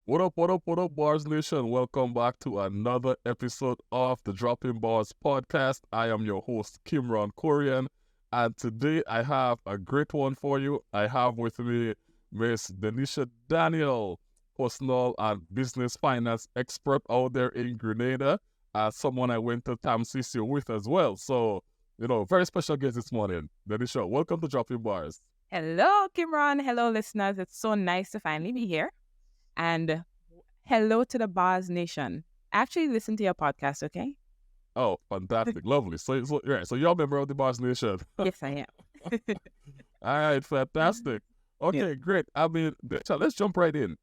What up, Bars Nation? Welcome back to another episode of the Dropping Bars podcast. I am your host, Kimron Korean, and today I have a great one for you. I have with me Miss Denisha Daniel, personal and business finance expert out there in Grenada, someone I went to TAMCC with as well. So, very special guest this morning. Denisha, welcome to Dropping Bars. Hello, Kimron. Hello, listeners. It's so nice to finally be here. And hello to the Bars Nation. Actually, listen to your podcast, okay? Oh, fantastic. Lovely. So you're a member of the Bars Nation. Yes, I am. All right, fantastic. Okay, Yeah. great. I mean, so let's jump right in.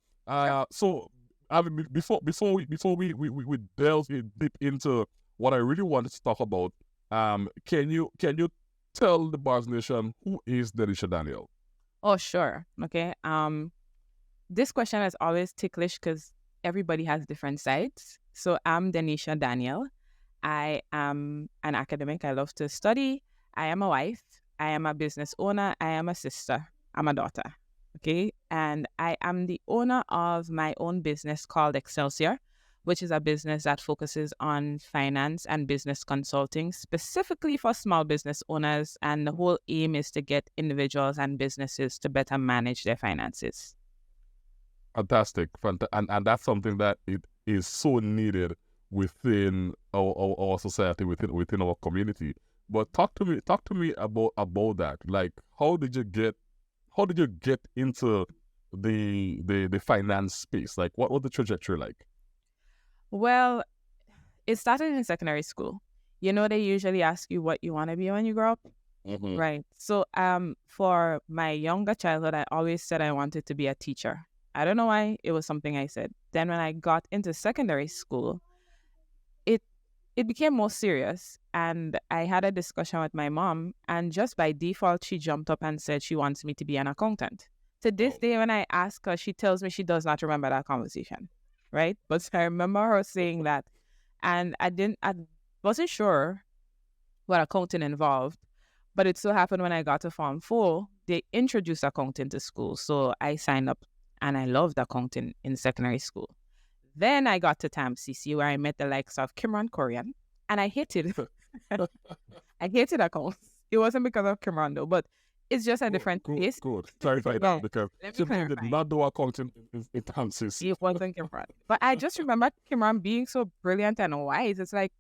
So I mean, before we delve deep into what I really wanted to talk about, can you tell the Bars Nation who is Denisha Daniel? Oh, sure. Okay. This question is always ticklish because everybody has different sides. So I'm Denisha Daniel. I am an academic. I love to study. I am a wife. I am a business owner. I am a sister. I'm a daughter. Okay. And I am the owner of my own business called Excelsior, which is a business that focuses on finance and business consulting, specifically for small business owners. And the whole aim is to get individuals and businesses to better manage their finances. Fantastic, and that's something that it is so needed within our society, within our community. But talk to me about that. Like, how did you get into the finance space? Like, what was the trajectory like? Well, it started in secondary school. You know, they usually ask you what you want to be when you grow up. Mm-hmm. Right. So for my younger childhood, I always said I wanted to be a teacher. I don't know why. It was something I said. Then when I got into secondary school, it it became more serious. And I had a discussion with my mom, and just by default, she jumped up and said she wants me to be an accountant. To this Oh, day, when I ask her, she tells me she does not remember that conversation. Right. But I remember her saying that. And I wasn't sure what accounting involved. But it so happened when I got to Form 4, they introduced accounting to school. So I signed up and I loved accounting in secondary school. Then I got to TAMCC where I met the likes of Kimron Korean and I hated I hated accounts. It wasn't because of Kimron though, but it's just a different pace. good. Clarify Yeah, that because let me she did clarify. not do accounting in Kansas. It wasn't Kimron. But I just remember Kimron being so brilliant and wise. It's like,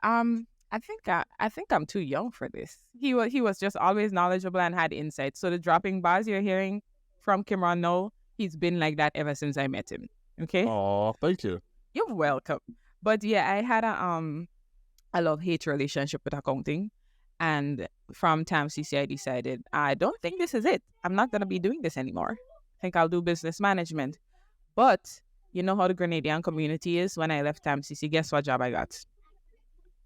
I think I'm too young for this. He was just always knowledgeable and had insight. So the dropping bars you're hearing from Kimron now, he's been like that ever since I met him. Okay? Oh, thank you. You're welcome. But yeah, I had a love-hate relationship with accounting. And from TAMCC, I decided I don't think this is it. I'm not gonna be doing this anymore. I think I'll do business management. But you know how the Grenadian community is. When I left TAMCC, guess what job I got?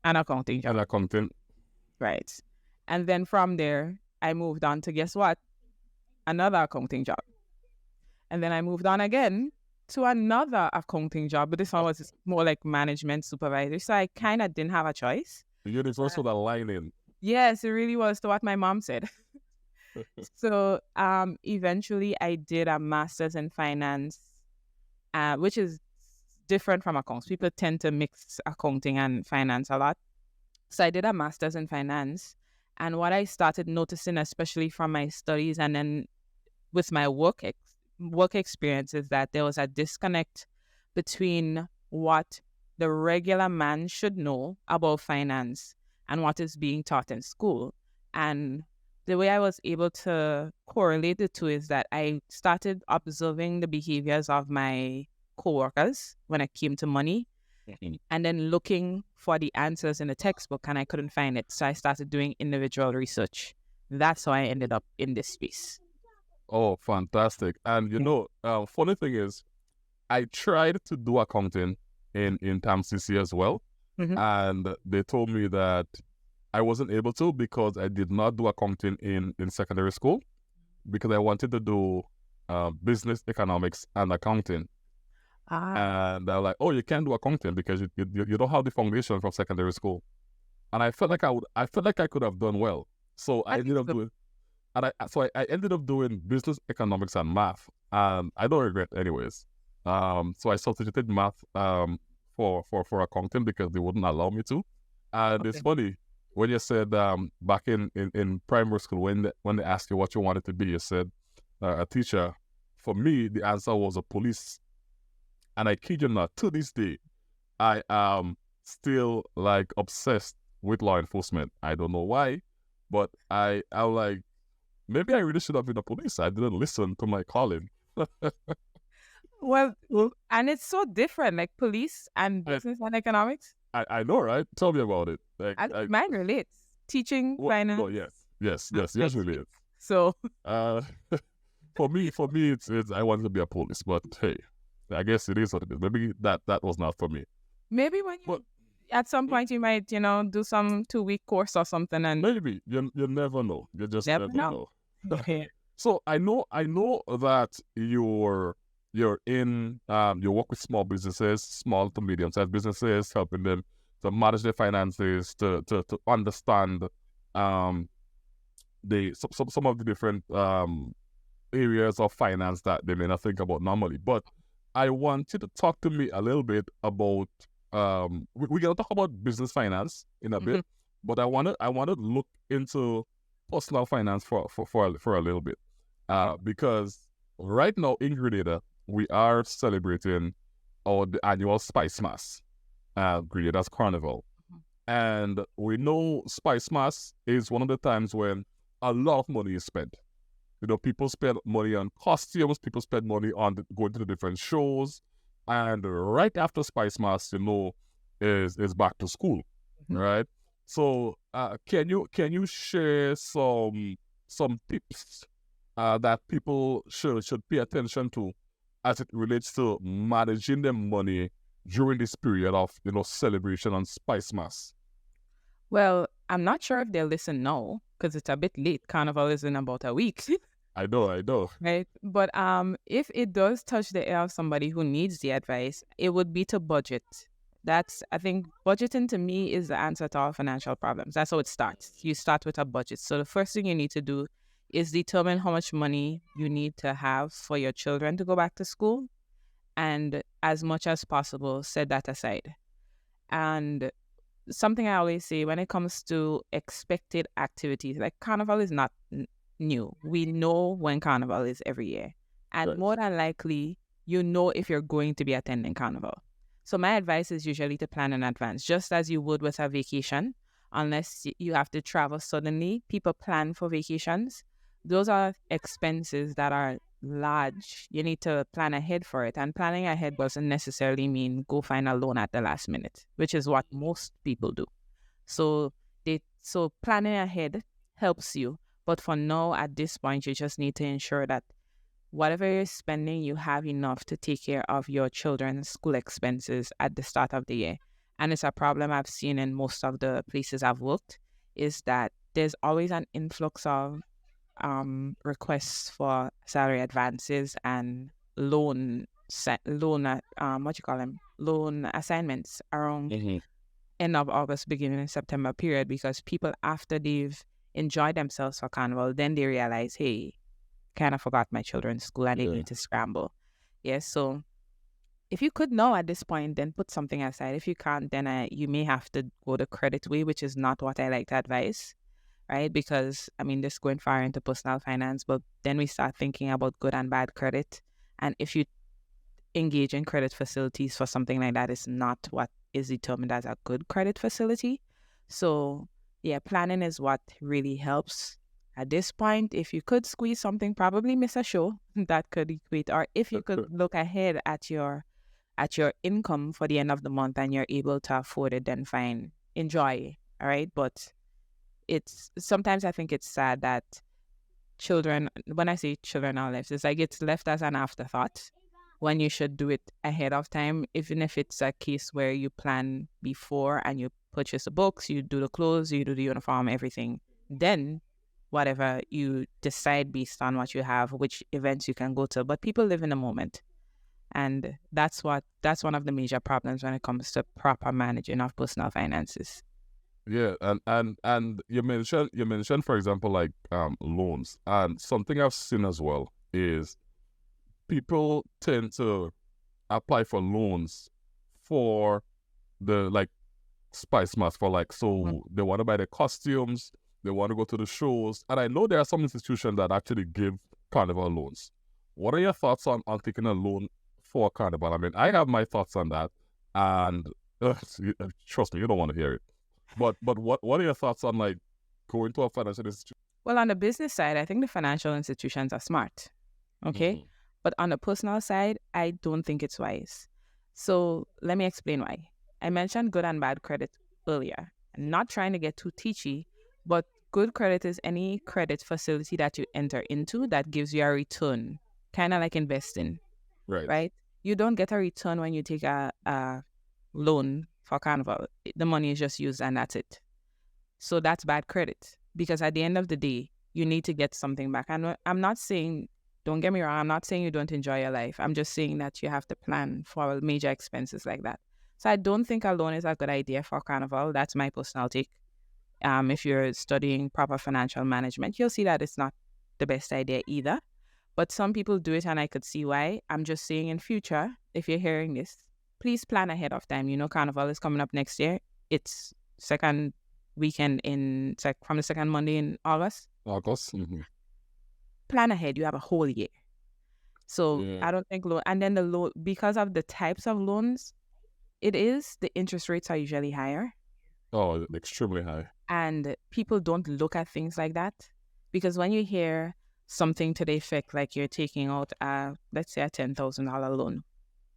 An accounting job. And accounting. Right. And then from there, I moved on to guess what? Another accounting job. And then I moved on again to another accounting job, but this one was more like management supervisor. So I kind of didn't have a choice. The universal aligning. Yes, it really was to what my mom said. So eventually I did a master's in finance, which is different from accounts. People tend to mix accounting and finance a lot. So I did a master's in finance. And what I started noticing, especially from my studies and then with my work experience, is that there was a disconnect between what the regular man should know about finance and what is being taught in school. And the way I was able to correlate the two is that I started observing the behaviors of my coworkers when it came to money and then looking for the answers in the textbook and I couldn't find it. So I started doing individual research. That's how I ended up in this space. Oh, fantastic. And funny thing is, I tried to do accounting in TAMCC as well. Mhm. And they told me that I wasn't able to because I did not do accounting in secondary school because I wanted to do business economics and accounting. And they're like, oh, you can't do accounting because you don't have the foundation from secondary school. And I felt like I felt like I could have done well. So I ended up doing, and I ended up doing business economics and math. And I don't regret anyways. So I substituted math for accounting because they wouldn't allow me to. And it's Okay. funny when you said back in primary school when they asked you what you wanted to be, you said a teacher. For me, the answer was a police, and I kid you not, to this day, I am still like obsessed with law enforcement. I don't know why, but I'm like, maybe I really should have been a police. I didn't listen to my calling. Well, Well, and it's so different, like police and I, business and economics. I know, right? Tell me about it. Like, I think mine relates. Teaching, what? No, finance, yes, and really IT. is. So, Uh, for me, it's I wanted to be a police, but hey, I guess it is what it is. Maybe that was not for me. maybe when you, But at some point, you might, do some 2-week course or something and maybe you never know. You just never never know. know. Yeah. So I know that you're in you work with small businesses, small to medium sized businesses, helping them to manage their finances, to understand um some of the different areas of finance that they may not think about normally. But I want you to talk to me a little bit about we're gonna talk about business finance in a Mhm. bit, but I wanna look into personal finance for a little bit. Okay. Because right now in Grenada we are celebrating the annual Spice Mass, Grenada's Carnival. Mhm. And we know Spice Mass is one of the times when a lot of money is spent. People spend money on costumes, people spend money on going to the different shows. And right after Spice Mass, is back to school, Mhm. right? So can you share some tips that people should pay attention to as it relates to managing their money during this period of celebration on Spice Mass? Well, I'm not sure if they'll listen now because it's a bit late. Carnival is in about a week. I know. Right. But if it does touch the ear of somebody who needs the advice, it would be to budget. I think budgeting to me is the answer to all financial problems. That's how it starts. You start with a budget. So the first thing you need to do is determine how much money you need to have for your children to go back to school. And as much as possible, set that aside. And something I always say when it comes to expected activities, like Carnival is not new. We know when Carnival is every year. And Right. more than likely, you know if you're going to be attending Carnival. So my advice is usually to plan in advance, just as you would with a vacation. Unless you have to travel suddenly, people plan for vacations. Those are expenses that are large. You need to plan ahead for it. And planning ahead doesn't necessarily mean go find a loan at the last minute, which is what most people do. So so planning ahead helps you. But for now, at this point, you just need to ensure that whatever you're spending, you have enough to take care of your children's school expenses at the start of the year. And it's a problem I've seen in most of the places I've worked, is that there's always an influx of requests for salary advances and what you call them, loan assignments around Mm-hmm. end of August, beginning of September period, because people, after they've enjoyed themselves for Carnival, then they realize, hey, kind of forgot my children's school and they Yeah. need to scramble. Yes, so if you could know at this point, then put something aside. If you can't, then you may have to go the credit way, which is not what I like to advise, right? Because, I mean, this going far into personal finance, but then we start thinking about good and bad credit. And if you engage in credit facilities for something like that, is not what is determined as a good credit facility. So, yeah, planning is what really helps. At this point, if you could squeeze something, probably miss a show that could equate, or if you could look ahead at your income for the end of the month and you're able to afford it, then fine, enjoy. All right. But it's sometimes I think it's sad that children, when I say children are left, it's like it's left as an afterthought when you should do it ahead of time, even if it's a case where you plan before and you purchase the books, you do the clothes, you do the uniform, everything. Then whatever you decide based on what you have, which events you can go to. But people live in the moment. And that's one of the major problems when it comes to proper managing of personal finances. Yeah, and you mentioned for example like loans, and something I've seen as well is people tend to apply for loans for the like Spice Mask for like, so they want to buy the costumes, they want to go to the shows. And I know there are some institutions that actually give carnival loans. What are your thoughts on taking a loan for carnival? I mean, I have my thoughts on that. And trust me, you don't want to hear it. But what are your thoughts on like going to a financial institution? Well, on the business side, I think the financial institutions are smart. Okay. But on the personal side, I don't think it's wise. So let me explain why. I mentioned good and bad credit earlier. I'm not trying to get too teachy, but good credit is any credit facility that you enter into that gives you a return, kind of like investing, right? You don't get a return when you take a loan for carnival. The money is just used and that's it. So that's bad credit because at the end of the day, you need to get something back. And I'm not saying, don't get me wrong, I'm not saying you don't enjoy your life. I'm just saying that you have to plan for major expenses like that. So I don't think a loan is a good idea for carnival. That's my personal take. If you're studying proper financial management, you'll see that it's not the best idea either. But some people do it and I could see why. I'm just saying in future, if you're hearing this, please plan ahead of time. You know, carnival is coming up next year. It's second weekend from the second Monday in August. Plan ahead. You have a whole year. So I don't think loan. And then the loan, because of the types of loans, the interest rates are usually higher. Oh, extremely high. And people don't look at things like that because when you hear something to the effect like you're taking out let's say a $10,000 loan,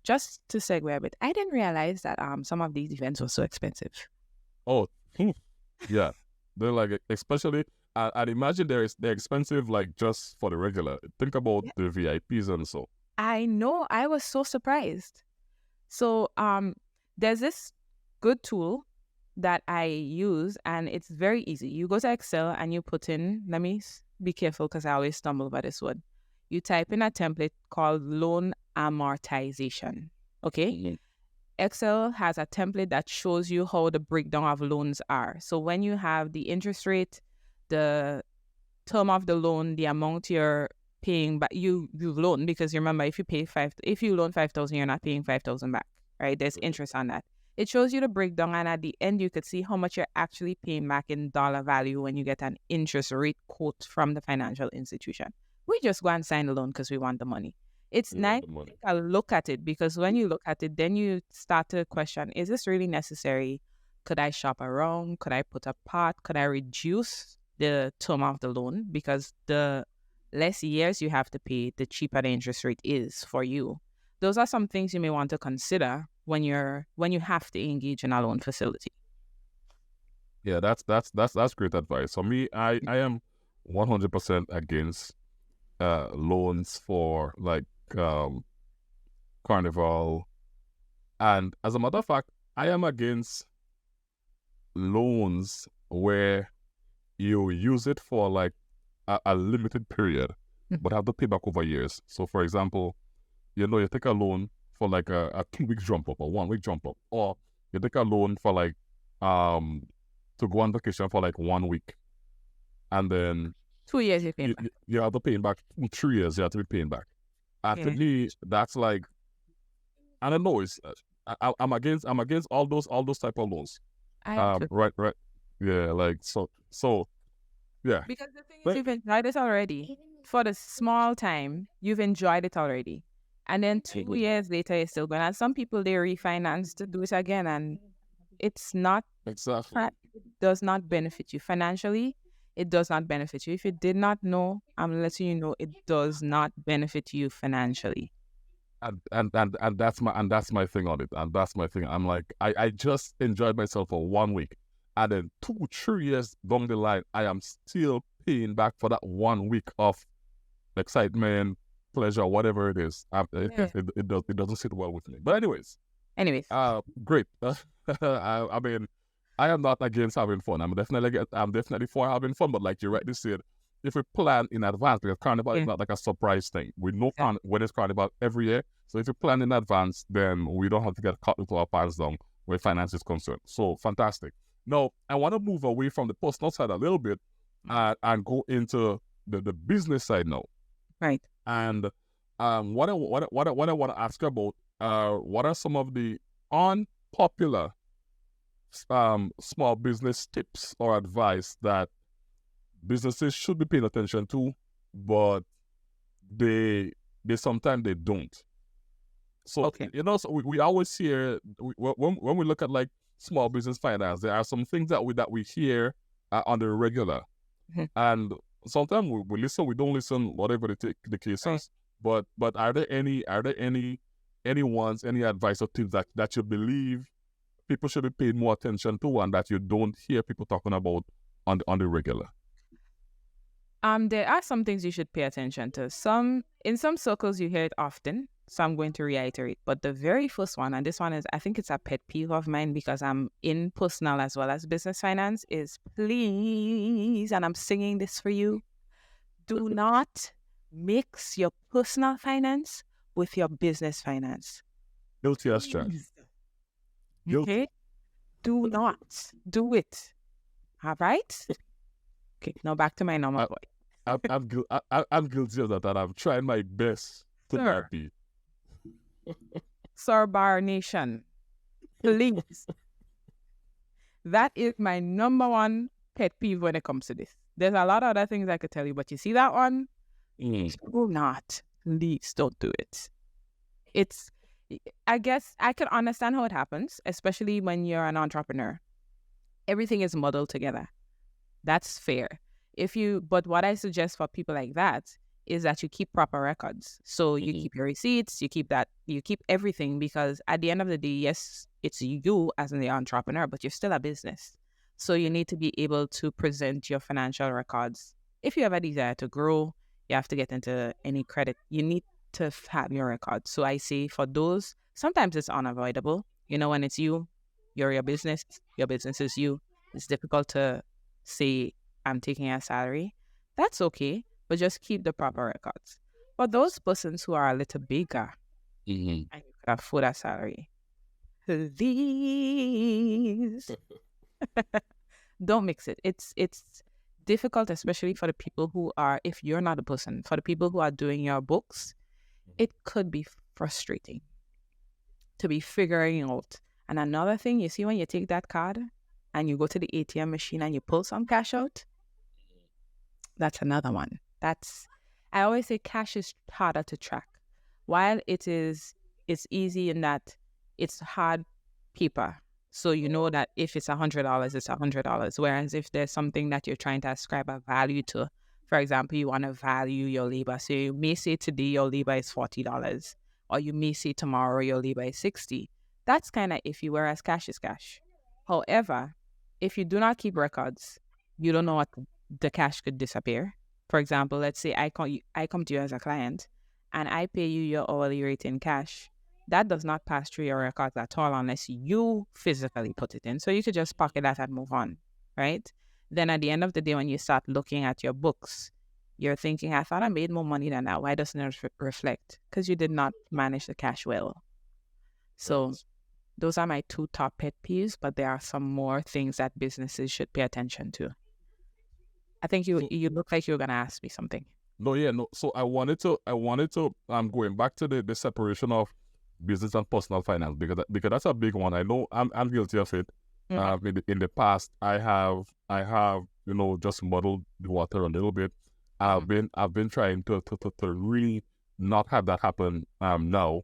just to segue a bit, I didn't realize that some of these events were so expensive. Oh, yeah. They're like, especially, I'd imagine they're expensive like just for the regular. Think about the VIPs and so. I know. I was so surprised. So there's this good tool that I use and it's very easy. You go to Excel and you put in, let me be careful because I always stumble over this word. You type in a template called loan amortization. Okay? Excel has a template that shows you how the breakdown of loans are. So when you have the interest rate, the term of the loan, the amount you're paying, but you loan, because you remember if you loan 5,000, you're not paying 5,000 back, right? There's interest on that. It shows you the breakdown, and at the end, you could see how much you're actually paying back in dollar value when you get an interest rate quote from the financial institution. We just go and sign the loan because we want the money. It's nice to take a look at it because when you look at it, then you start to question, is this really necessary? Could I shop around? Could I put a part? Could I reduce the term of the loan? Because the less years you have to pay, the cheaper the interest rate is for you. Those are some things you may want to consider when you have to engage in a loan facility. Yeah, that's great advice. For me, I am 100% against loans for like carnival, and as a matter of fact, I am against loans where you use it for like a limited period, but have to pay back over years. So, for example, you take a loan for like a 2 week jump up or 1 week jump up, or you take a loan for like to go on vacation for like 1 week, and then 2 years you pay back. You have to pay back 3 years. You have to be paying back. And to me, that's like, I don't know. It's I'm against all those type of loans. Right. Yeah, like so. Yeah. Because the thing is, you've enjoyed it already. For the small time, you've enjoyed it already. And then 2 years later, you're still going. And some people, they refinance to do it again. And it's not... Exactly. It does not benefit you. Financially, it does not benefit you. If you did not know, I'm letting you know, it does not benefit you financially. And that's my thing on it. And that's my thing. I'm like, I just enjoyed myself for 1 week. And then 2-3 years down the line, I am still paying back for that 1 week of excitement, pleasure, whatever it is. It doesn't sit well with me. But anyways, great. I mean, I am not against having fun. I'm definitely for having fun. But like you rightly said, if we plan in advance, because carnival is not like a surprise thing. We know when it's carnival every year. So if you plan in advance, then we don't have to get caught with our pants down where finance is concerned. So fantastic. Now, I want to move away from the personal side a little bit and go into the business side now. Right. And what I want to ask about what are some of the unpopular small business tips or advice that businesses should be paying attention to, but they sometimes they don't? So, Okay. so we always hear, when we look at like small business finance, there are some things that we hear on the regular. And sometimes we listen, we don't listen, whatever the case Right. is. But are there any advice or tips that you believe people should be paying more attention to and that you don't hear people talking about on the regular? There are some things you should pay attention to. In some circles you hear it often, so I'm going to reiterate. But the very first one, and this one is, I think it's a pet peeve of mine because I'm in personal as well as business finance, is please, and I'm singing this for you, do not mix your personal finance with your business finance. Guilty as charged. Guilty. Okay? Do not do it. All right? Okay, now back to my normal voice. I'm guilty of that, and I'm trying my best to not be. Sir Bar Nation, please. That is my number one pet peeve when it comes to this. There's a lot of other things I could tell you, but you see that one? Do not. Please don't do it. I guess I can understand how it happens, especially when you're an entrepreneur. Everything is muddled together. That's fair. But what I suggest for people like that is that you keep proper records. So you keep your receipts, you keep everything, because at the end of the day, yes, it's you as the entrepreneur, but you're still a business. So you need to be able to present your financial records. If you have a desire to grow, you have to get into any credit. You need to have your records. So I say for those, sometimes it's unavoidable. When it's you, you're your business is you. It's difficult to say, I'm taking a salary. That's okay, but just keep the proper records. For those persons who are a little bigger and you can afford a salary, please don't mix it. It's difficult, especially for the people who are, if you're not a person, for the people who are doing your books, it could be frustrating to be figuring out. And another thing, you see, when you take that card and you go to the ATM machine and you pull some cash out, that's another one. I always say cash is harder to track. While it's easy in that it's hard paper. So you know that if it's $100, it's $100. Whereas if there's something that you're trying to ascribe a value to, for example, you want to value your labor. So you may say today your labor is $40, or you may say tomorrow your labor is $60. That's kind of iffy, whereas cash is cash. However, if you do not keep records, you don't know what the cash could disappear. For example, let's say I come to you as a client and I pay you your hourly rate in cash. That does not pass through your records at all unless you physically put it in. So you could just pocket that and move on, right? Then at the end of the day, when you start looking at your books, you're thinking, I thought I made more money than that. Why doesn't it reflect? Because you did not manage the cash well. So those are my two top pet peeves, but there are some more things that businesses should pay attention to. I think you look like you were gonna ask me something. No. So I wanted to going back to the separation of business and personal finance, because that's a big one. I know I'm guilty of it. In the past, I have just muddled the water a little bit. I've been trying to really not have that happen now.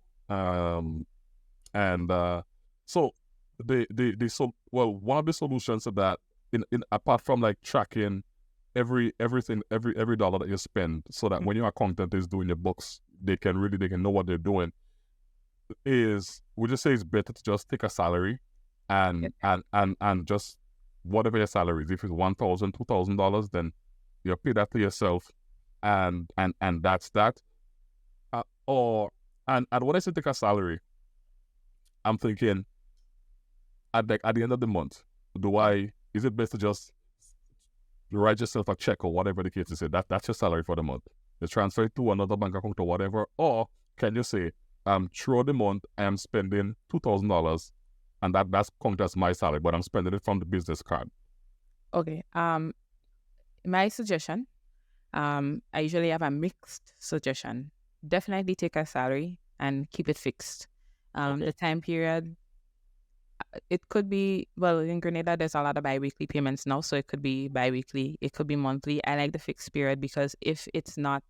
So one of the solutions to that, in apart from like tracking every dollar that you spend, so that when your accountant is doing your books, they can know what they're doing, is we just say it's better to just take a salary and just whatever your salary is. If it's $1,000, $2,000, then you pay that to yourself, and that's that. And when I say take a salary, I'm thinking at the end of the month, is it best to just write yourself a check or whatever the case is? That's your salary for the month. You transfer it to another bank account or whatever, or can you say, throughout the month I am spending $2,000, and that's counted as my salary, but I'm spending it from the business card. Okay. My suggestion, I usually have a mixed suggestion. Definitely take a salary and keep it fixed. The time period, it could be, well, in Grenada, there's a lot of biweekly payments now, so it could be biweekly, it could be monthly. I like the fixed period because if it's not,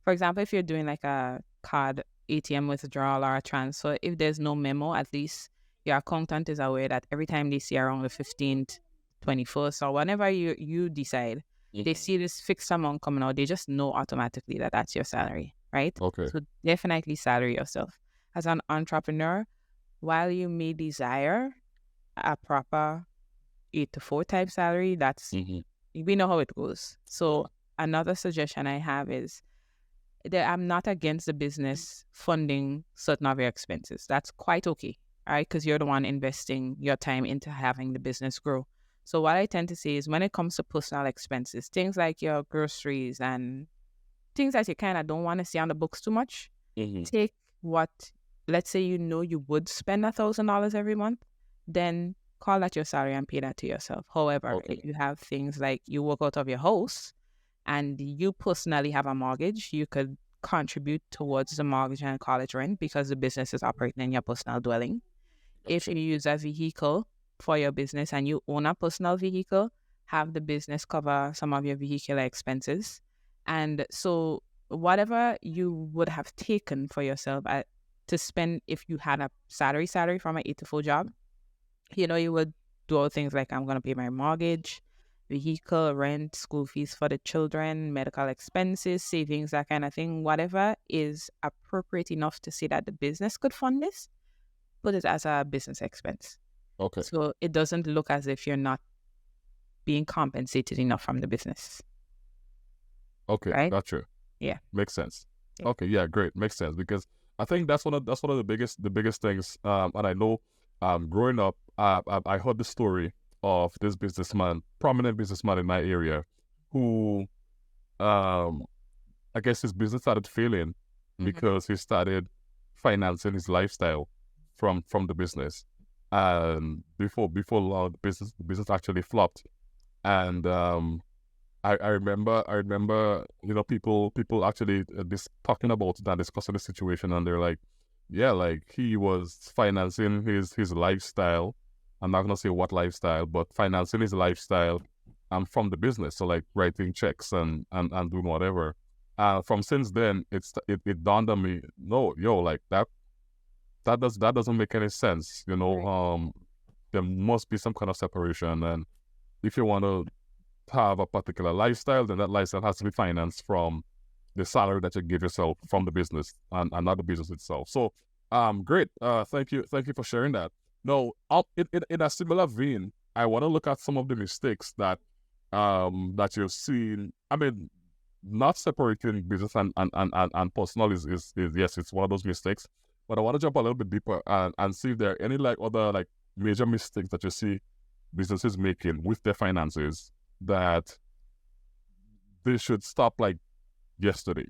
for example, if you're doing like a card ATM withdrawal or a transfer, if there's no memo, at least your accountant is aware that every time they see around the 15th, 21st, or whenever you decide, they see this fixed amount coming out, they just know automatically that that's your salary, right? Okay. So definitely salary yourself. As an entrepreneur, while you may desire a proper 8 to 4 type salary, that's we know how it goes. So another suggestion I have is that I'm not against the business funding certain of your expenses. That's quite okay, all right? Because you're the one investing your time into having the business grow. So what I tend to say is when it comes to personal expenses, things like your groceries and things that you kind of don't want to see on the books too much, take what, let's say you know you would spend $1,000 every month, then call that your salary and pay that to yourself. However, if you have things like you work out of your house and you personally have a mortgage, you could contribute towards the mortgage and college rent because the business is operating in your personal dwelling. If you use a vehicle for your business and you own a personal vehicle, have the business cover some of your vehicular expenses. And so whatever you would have taken for yourself to spend if you had a salary from an 8 to 4 job, you would do all things like I'm going to pay my mortgage, vehicle, rent, school fees for the children, medical expenses, savings, that kind of thing. Whatever is appropriate enough to say that the business could fund this, put it as a business expense. Okay. So it doesn't look as if you're not being compensated enough from the business. Okay, right? Gotcha. Yeah. Makes sense. Yeah. Okay, yeah, great. Makes sense because I think that's one of the biggest things. And I know, growing up, I heard the story of this businessman, prominent businessman in my area, who, I guess his business started failing because he started financing his lifestyle from the business, and before long, the business actually flopped, and I remember, people actually talking about it and discussing the situation, and they're like, yeah, like he was financing his lifestyle. I'm not gonna say what lifestyle, but financing his lifestyle from the business. So like writing checks and doing whatever. From since then, it dawned on me, no, like that doesn't make any sense. Right. There must be some kind of separation, and if you want to have a particular lifestyle, then that lifestyle has to be financed from the salary that you give yourself from the business and not the business itself. So, great. Thank you for sharing that. Now, in a similar vein, I want to look at some of the mistakes that you've seen. I mean, not separating business and personal is yes, it's one of those mistakes. But I want to jump a little bit deeper and see if there are any like other like major mistakes that you see businesses making with their finances that they should stop like yesterday.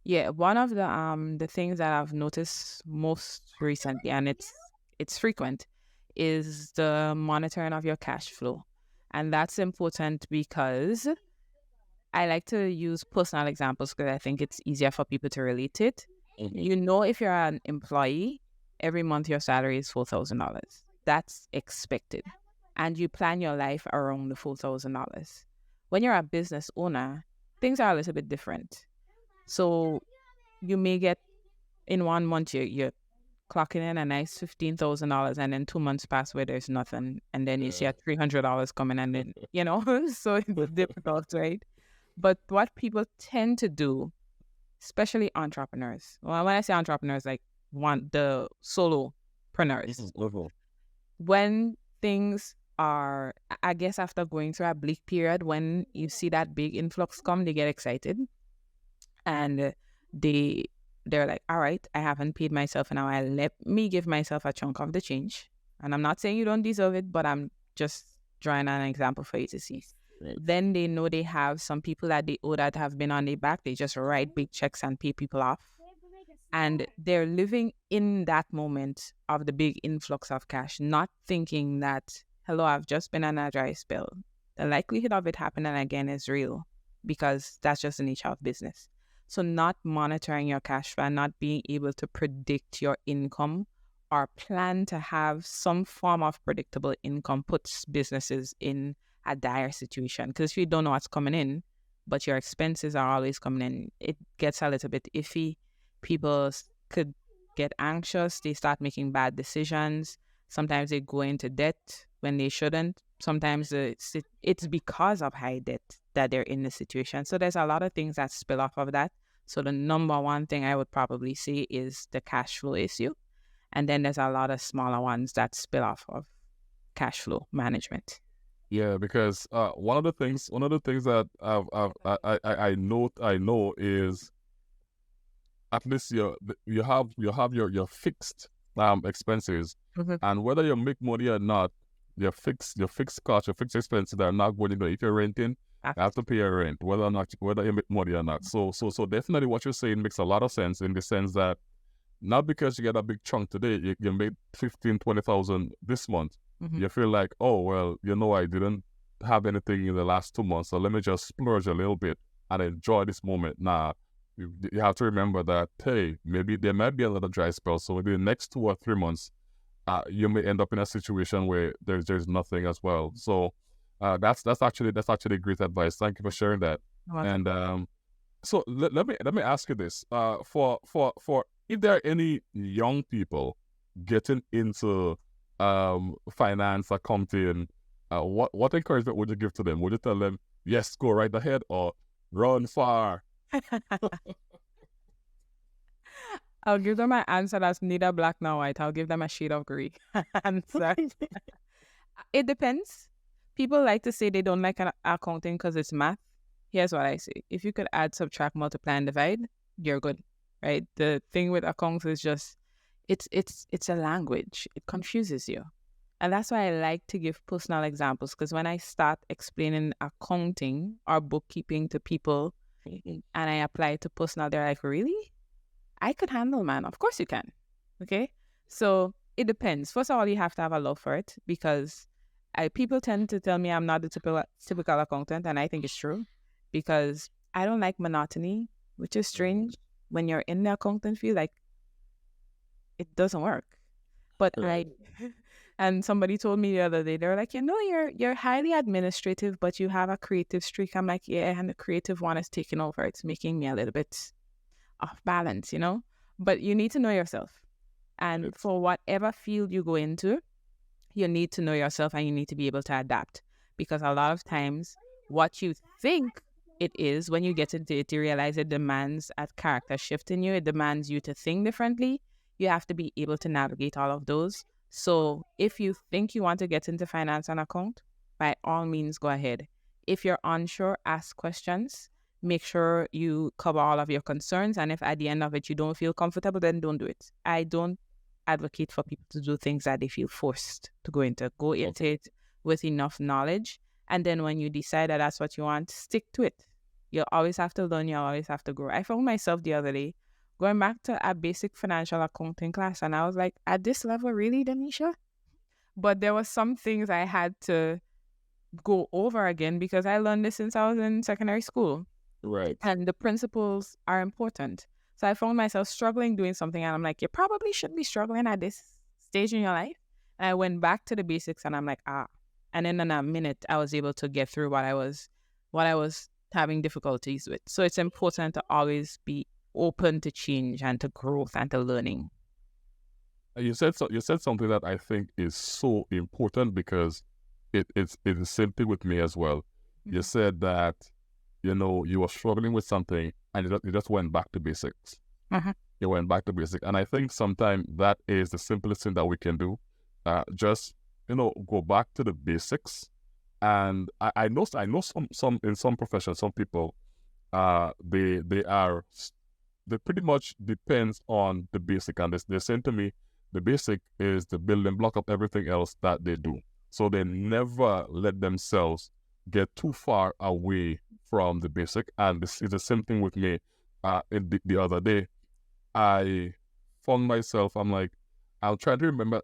Yeah, one of the things that I've noticed most recently, and it's frequent, is the monitoring of your cash flow. And that's important because I like to use personal examples because I think it's easier for people to relate it. If you're an employee, every month your salary is $4,000. That's expected. And you plan your life around the $4,000. When you're a business owner, things are a little bit different. So you may get, in 1 month, you're clocking in a nice $15,000, and then 2 months pass where there's nothing. And then you see a $300 coming, and then, so it's difficult, right? But what people tend to do, especially entrepreneurs, well, when I say entrepreneurs, like the solopreneurs, when things are, I guess, after going through a bleak period, when you see that big influx come, they get excited, and they're like, all right, I haven't paid myself in a while, let me give myself a chunk of the change. And I'm not saying you don't deserve it, but I'm just drawing an example for you to see. Right. Then they know they have some people that they owe that have been on their back. They just write big checks and pay people off. And they're living in that moment of the big influx of cash, not thinking that, hello, I've just been on a dry spell. The likelihood of it happening again is real because that's just the nature of business. So not monitoring your cash flow, not being able to predict your income or plan to have some form of predictable income puts businesses in a dire situation. Because if you don't know what's coming in, but your expenses are always coming in, it gets a little bit iffy. People could get anxious. They start making bad decisions. Sometimes they go into debt when they shouldn't. Sometimes it's because of high debt that they're in the situation. So there's a lot of things that spill off of that. So the number one thing I would probably say is the cash flow issue. And then there's a lot of smaller ones that spill off of cash flow management. Yeah, because one of the things that I know is at least you have your fixed expenses, and whether you make money or not, your fixed costs, your fixed expenses are not going to go. If you're renting, you have to pay your rent, whether you make money or not. So definitely what you're saying makes a lot of sense, in the sense that not because you get a big chunk today, you made 15,000-20,000 this month. You feel like, oh well, I didn't have anything in the last 2 months, so let me just splurge a little bit and enjoy this moment. Nah, you have to remember that, hey, maybe there might be another dry spell, so maybe the next 2 or 3 months, you may end up in a situation where there's nothing as well. So that's actually great advice. Thank you for sharing that. And so let me ask you this: for if there are any young people getting into finance, accounting, what encouragement would you give to them? Would you tell them, yes, go right ahead, or run far? I'll give them an answer that's neither black nor white. I'll give them a shade of gray answer. It depends. People like to say they don't like accounting because it's math. Here's what I say. If you could add, subtract, multiply, and divide, you're good, right? The thing with accounts is just, it's a language. It confuses you. And that's why I like to give personal examples, because when I start explaining accounting or bookkeeping to people and I apply it to personal, they're like, really? I could handle, man. Of course you can. Okay? So it depends. First of all, you have to have a love for it, because people tend to tell me I'm not the typical accountant, and I think it's true, because I don't like monotony, which is strange. When you're in the accountant field, like, it doesn't work. But and somebody told me the other day, they were like, you're highly administrative, but you have a creative streak. I'm like, yeah, and the creative one is taking over. It's making me a little bit off balance, But you need to know yourself. And for whatever field you go into, you need to know yourself, and you need to be able to adapt. Because a lot of times, what you think it is, when you get into it, you realize it demands a character shift in you. It demands you to think differently. You have to be able to navigate all of those. So if you think you want to get into finance and account, by all means, go ahead. If you're unsure, ask questions. Make sure you cover all of your concerns. And if at the end of it you don't feel comfortable, then don't do it. I don't advocate for people to do things that they feel forced to go into. Go into it with enough knowledge. And then when you decide that that's what you want, stick to it. You'll always have to learn. You'll always have to grow. I found myself the other day going back to a basic financial accounting class, and I was like, at this level, really, Denisha? But there were some things I had to go over again, because I learned this since I was in secondary school. Right. And the principles are important. So I found myself struggling doing something, and I'm like, you probably shouldn't be struggling at this stage in your life. And I went back to the basics, and I'm like, And then in a minute, I was able to get through what I was having difficulties with. So it's important to always be open to change and to growth and to learning. You said something that I think is so important, because it's the same thing with me as well. You said that you were struggling with something, and you just went back to basics. You went back to basics, and I think sometimes that is the simplest thing that we can do. Just go back to the basics. And I know some in some professions, some people they pretty much depends on the basic, and they say to me, the basic is the building block of everything else that they do. So they never let themselves get too far away from the basic. And this is the same thing with me. The other day, I found myself, I'm like, I'm trying to remember,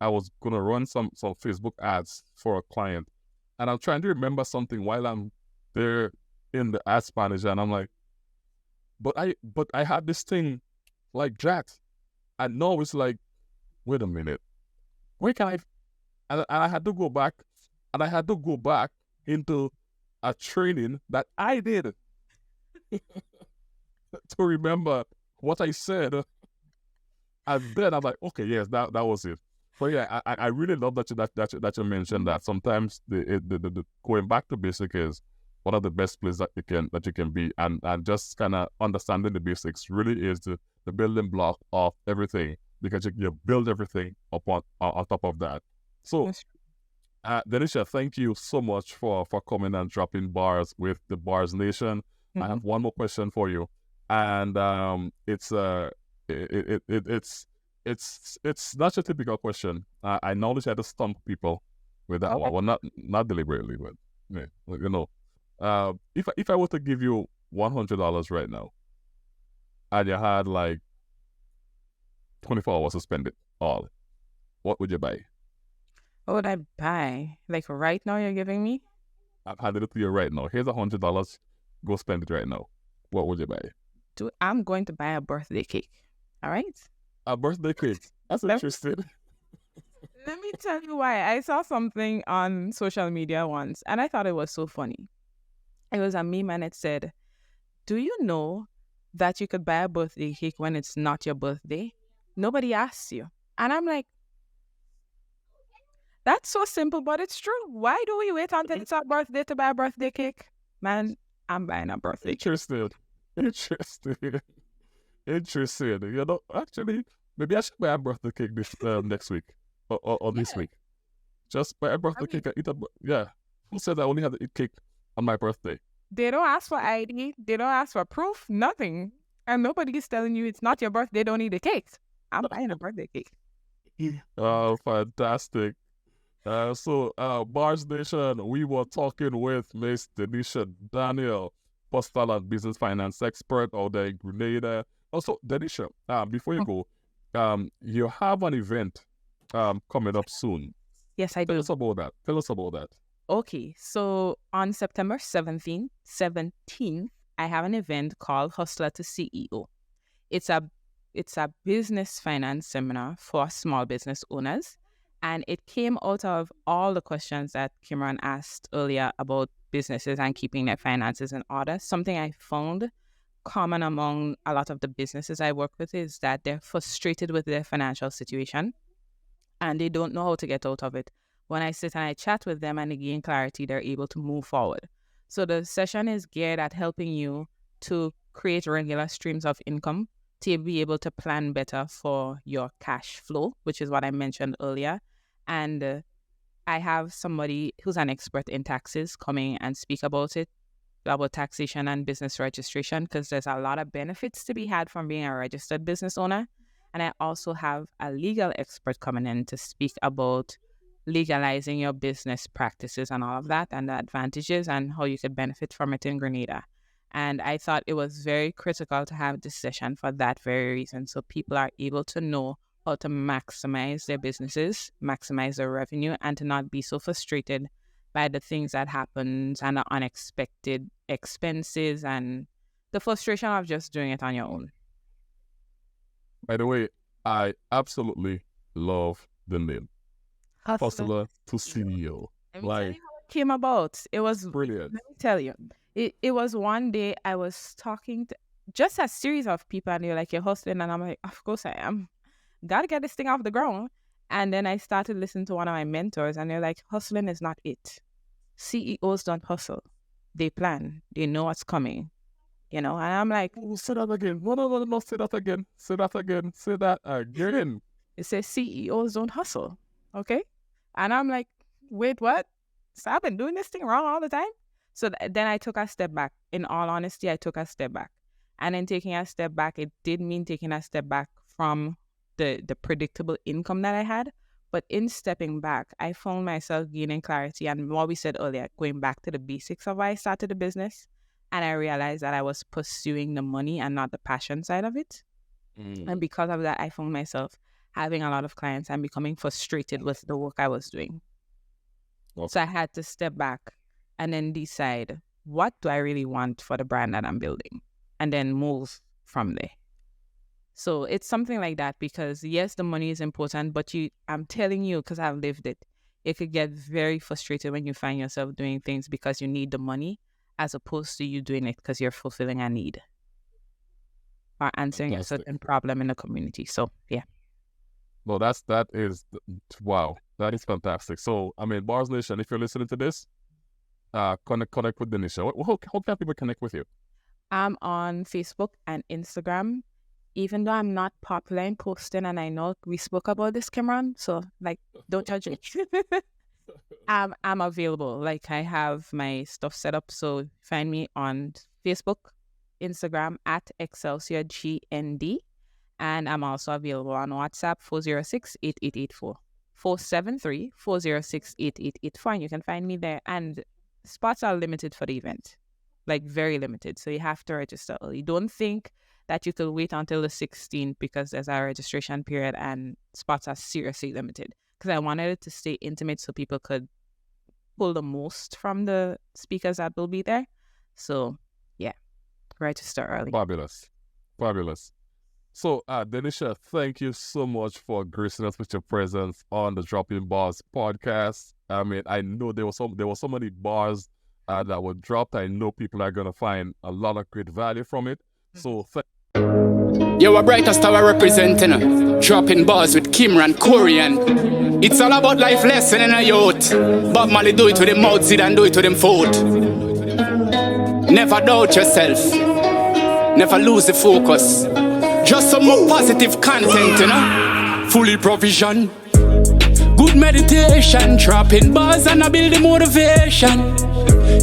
I was going to run some Facebook ads for a client. And I'm trying to remember something while I'm there in the ads manager. And I'm like, but I had this thing like Jax. And now it's like, wait a minute, where can I? And I had to go back, and I had to go back into a training that I did to remember what I said. And then I'm like, okay, yes, that was it. But yeah, I really love that you mentioned that. Sometimes the going back to basic is one of the best places that you can be, and just kind of understanding the basics really is the building block of everything, because you build everything on top of that. So, Denisha, thank you so much for coming and dropping bars with the Bars Nation. I have one more question for you, and it's it's not your typical question. I knowledge I had to stump people with that one. Well, not deliberately, but yeah, you know, if I were to give you $100 right now, and you had like 24 hours to spend it all, what would you buy? What would I buy? Like right now, you're giving me? I'm handing it to you right now. Here's $100. Go spend it right now. What would you buy? I'm going to buy a birthday cake. All right. A birthday cake. That's interesting. Let me tell you why. I saw something on social media once, and I thought it was so funny. It was a meme, and it said, "Do you know that you could buy a birthday cake when it's not your birthday? Nobody asks you." And I'm like, that's so simple, but it's true. Why do we wait until it's our birthday to buy a birthday cake? Man, I'm buying a birthday cake. Interesting. You know, actually, maybe I should buy a birthday cake this next week or this week. Just buy a birthday cake and eat yeah. Who said I only have to eat cake on my birthday? They don't ask for ID. They don't ask for proof. Nothing. And nobody's telling you it's not your birthday. Don't eat a cake. I'm buying a birthday cake. Oh, fantastic. So, Bars Nation, we were talking with Miss Denisha Daniel, postal and business finance expert out there in Grenada. Also, Denisha, before you go, you have an event coming up soon. Yes, I do. Tell us about that. Okay, so on September 17th, I have an event called Hustler to CEO. It's a business finance seminar for small business owners. And it came out of all the questions that Kimran asked earlier about businesses and keeping their finances in order. Something I found common among a lot of the businesses I work with is that they're frustrated with their financial situation and they don't know how to get out of it. When I sit and I chat with them and they gain clarity, they're able to move forward. So the session is geared at helping you to create regular streams of income, to be able to plan better for your cash flow, which is what I mentioned earlier. And I have somebody who's an expert in taxes coming and speak about it, about taxation and business registration, because there's a lot of benefits to be had from being a registered business owner. And I also have a legal expert coming in to speak about legalizing your business practices and all of that, and the advantages and how you could benefit from it in Grenada. And I thought it was very critical to have this session for that very reason, so people are able to know how to maximize their businesses, maximize their revenue, and to not be so frustrated by the things that happen and the unexpected expenses and the frustration of just doing it on your own. By the way, I absolutely love the name. Hustler to CEO. Let me tell you how it came about. It was brilliant. Let me tell you. It was one day I was talking to just a series of people and they're like, "You're hustling," and I'm like, "Of course I am. Gotta get this thing off the ground." And then I started listening to one of my mentors and they're like, "Hustling is not it. CEOs don't hustle. They plan. They know what's coming." You know, and I'm like, say that again. No, say that again. Say that again. Say that again. It says CEOs don't hustle. Okay? And I'm like, wait, what? So I've been doing this thing wrong all the time? So then I took a step back. In all honesty, I took a step back. And in taking a step back, it did mean taking a step back from the predictable income that I had. But in stepping back, I found myself gaining clarity. And what we said earlier, going back to the basics of why I started the business. And I realized that I was pursuing the money and not the passion side of it. And because of that, I found myself having a lot of clients and becoming frustrated with the work I was doing. Okay. So I had to step back and then decide, what do I really want for the brand that I'm building? And then move from there. So it's something like that, because yes, the money is important, but I'm telling you, because I've lived it, it could get very frustrated when you find yourself doing things because you need the money, as opposed to you doing it because you're fulfilling a need or answering a certain problem in the community. So yeah. Well, wow. That is fantastic. So, I mean, Bars Nation, if you're listening to this, connect with Denisha. How can people connect with you? I'm on Facebook and Instagram, even though I'm not popular in posting, and I know we spoke about this, Cameron, so like, don't judge me. I'm available. Like, I have my stuff set up, so find me on Facebook, Instagram at ExcelsiorGND, and I'm also available on WhatsApp 406-8884. 473-406-8884, and you can find me there. And spots are limited for the event, like very limited, so you have to register early. Don't think that you could wait until the 16th, because there's a registration period and spots are seriously limited, because I wanted it to stay intimate so people could pull the most from the speakers that will be there. So yeah, register early. Fabulous. So, Denisha, thank you so much for gracing us with your presence on the Dropping Bars podcast. I mean, I know there were so many bars that were dropped. I know people are gonna find a lot of great value from it. So, Yo, a brighter star representing Dropping Bars with Kimran Korean. It's all about life lesson in a youth. Bob Marley do it with him mouth, Zidane do it with him foot. Never doubt yourself. Never lose the focus. Just some more positive content, you know. Fully provision. Good meditation. Dropping bars and I build the motivation.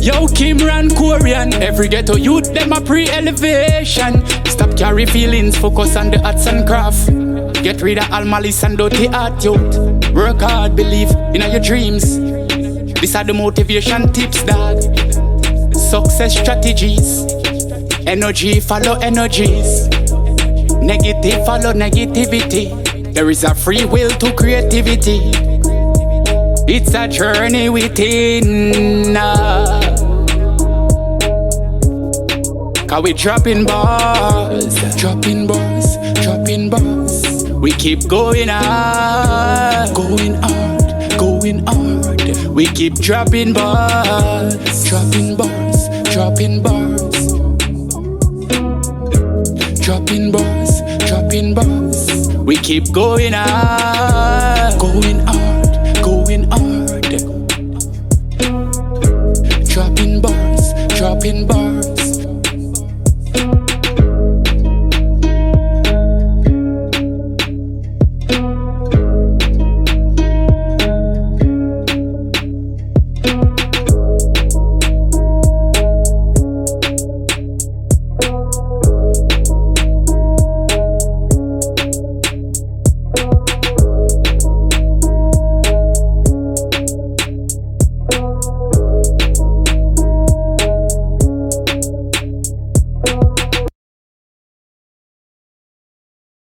Yo, Kimran Korean. Every ghetto youth, them a pre-elevation. Stop carry feelings, focus on the arts and craft. Get rid of all malice and dirty art, youth. Work hard, believe in your dreams. These are the motivation tips, dog. Success strategies. Energy follow energies. Negative follow negativity. There is a free will to creativity. It's a journey within. Cause we dropping bars. Dropping bars. Dropping bars. We keep going hard. Going hard. Going hard. We keep dropping bars. Dropping bars. Dropping bars. Dropping bars. Dropping bars. We keep going hard. Going hard.